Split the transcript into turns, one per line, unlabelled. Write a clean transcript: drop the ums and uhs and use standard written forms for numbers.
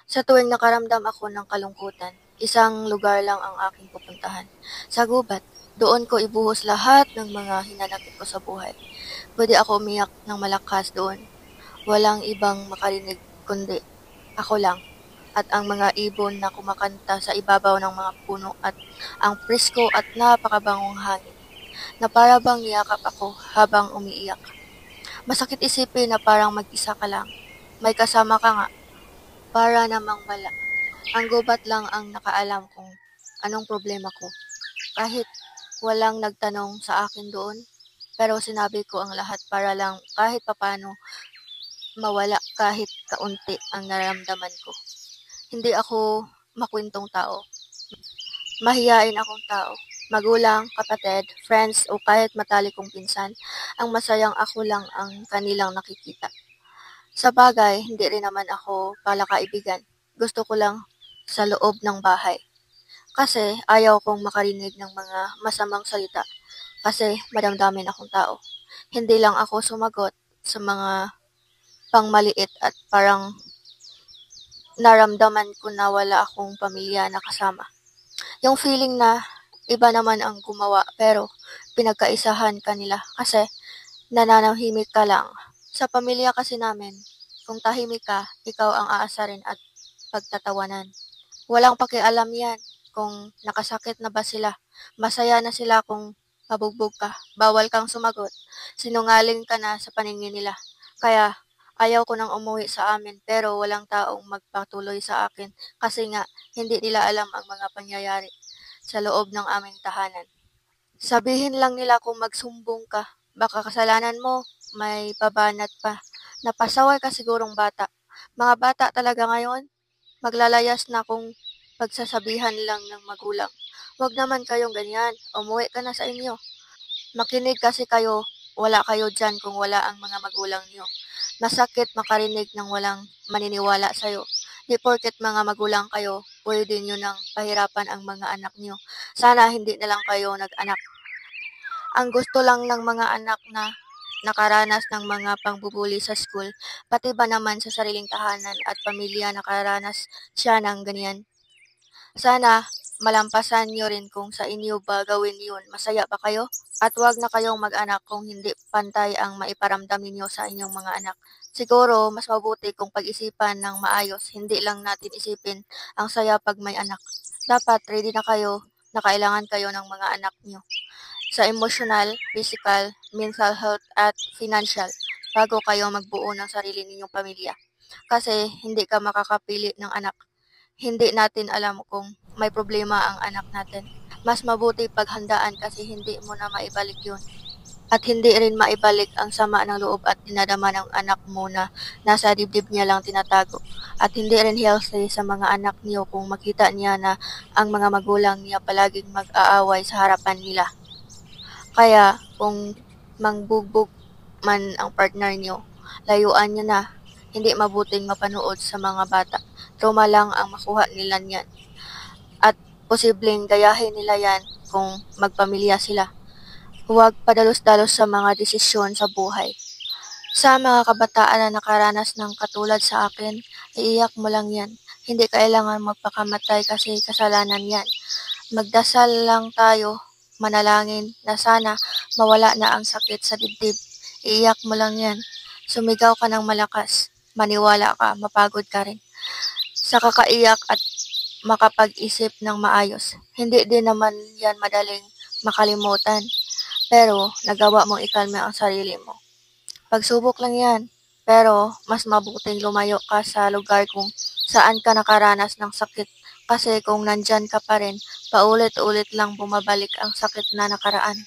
Sa tuwing nakaramdam ako ng kalungkutan, isang lugar lang ang aking pupuntahan. Sa gubat, doon ko ibuhos lahat ng mga hinanakit ko sa buhay. Pwede ako umiyak ng malakas doon. Walang ibang makarinig kundi ako lang at ang mga ibon na kumakanta sa ibabaw ng mga puno at ang presko at napakabangong hangin na para bang niyakap ako habang umiiyak. Masakit isipin na parang mag-isa ka lang. May kasama ka nga, para namang wala. Ang gubat lang ang nakaalam kung anong problema ko. Kahit walang nagtanong sa akin doon, pero sinabi ko ang lahat para lang kahit papano mawala kahit kaunti ang nararamdaman ko. Hindi ako makwentong tao. Mahiyain akong tao. Magulang, kapatid, friends o kahit matalik kong pinsan, ang masayang ako lang ang kanilang nakikita. Sa bagay, hindi rin naman ako palakaibigan. Gusto ko lang sa loob ng bahay. Kasi ayaw kong makarinig ng mga masamang salita. Kasi madamdamin akong tao. Hindi lang ako sumagot sa mga pangmaliit at parang naramdaman ko na wala akong pamilya na kasama. Yung feeling na iba naman ang gumawa pero pinagkaisahan kanila kasi nananahimik ka lang. Sa pamilya kasi namin, kung tahimik ka, ikaw ang aasarin at pagtatawanan. Walang pakialam yan kung nakasakit na ba sila. Masaya na sila kung mabugbog ka. Bawal kang sumagot. Sinungaling ka na sa paningin nila. Kaya ayaw ko nang umuwi sa amin pero walang taong magpatuloy sa akin kasi nga hindi nila alam ang mga pangyayari sa loob ng aming tahanan. Sabihin lang nila kung magsumbong ka, baka kasalanan mo, may babanat pa. Napasaway ka sigurong bata. Mga bata talaga ngayon, maglalayas na kung pagsasabihan lang ng magulang. Huwag naman kayong ganyan, umuwi ka na sa inyo. Makinig kasi kayo, wala kayo dyan kung wala ang mga magulang niyo. Masakit makarinig ng walang maniniwala sa'yo. Di porket mga magulang kayo, pwede nyo nang pahirapan ang mga anak niyo. Sana hindi na lang kayo nag-anak. Ang gusto lang ng mga anak na nakaranas ng mga pangbubuli sa school, pati ba naman sa sariling tahanan at pamilya nakaranas siya ng ganyan. Sana malampasan nyo rin kung sa inyo ba gawin yun. Masaya ba kayo? At wag na kayong mag-anak kung hindi pantay ang maiparamdam ninyo sa inyong mga anak. Siguro, mas mabuti kung pag-isipan ng maayos, hindi lang natin isipin ang saya pag may anak. Dapat ready na kayo na kailangan kayo ng mga anak nyo sa emotional, physical, mental health at financial bago kayo magbuo ng sarili ninyong pamilya. Kasi hindi ka makakapili ng anak. Hindi natin alam kung may problema ang anak natin. Mas mabuti paghandaan kasi hindi mo na maibalik yun. At hindi rin maibalik ang sama ng loob at dinadama ng anak mo na nasa dibdib niya lang tinatago. At hindi rin healthy sa mga anak niyo kung makita niya na ang mga magulang niya palaging mag-aaway sa harapan nila. Kaya kung mangbugbog man ang partner niyo, layuan niyo na. Hindi mabuting mapanood sa mga bata. Trauma lang ang makuha nila niyan. At posibleng gayahin nila yan kung magpamilya sila. Huwag padalos-dalos sa mga desisyon sa buhay. Sa mga kabataan na nakaranas ng katulad sa akin, iiyak mo lang yan. Hindi kailangan magpakamatay kasi kasalanan yan. Magdasal lang tayo, manalangin na sana mawala na ang sakit sa dibdib. Iiyak mo lang yan. Sumigaw ka ng malakas. Maniwala ka, mapagod ka rin. Sa kakaiyak at makapag-isip ng maayos. Hindi din naman yan madaling makalimutan. Pero nagawa mong ikalma ang sarili mo. Pagsubok lang yan. Pero mas mabuting lumayo ka sa lugar kung saan ka nakaranas ng sakit. Kasi kung nandyan ka pa rin, paulit-ulit lang bumabalik ang sakit na nakaraan.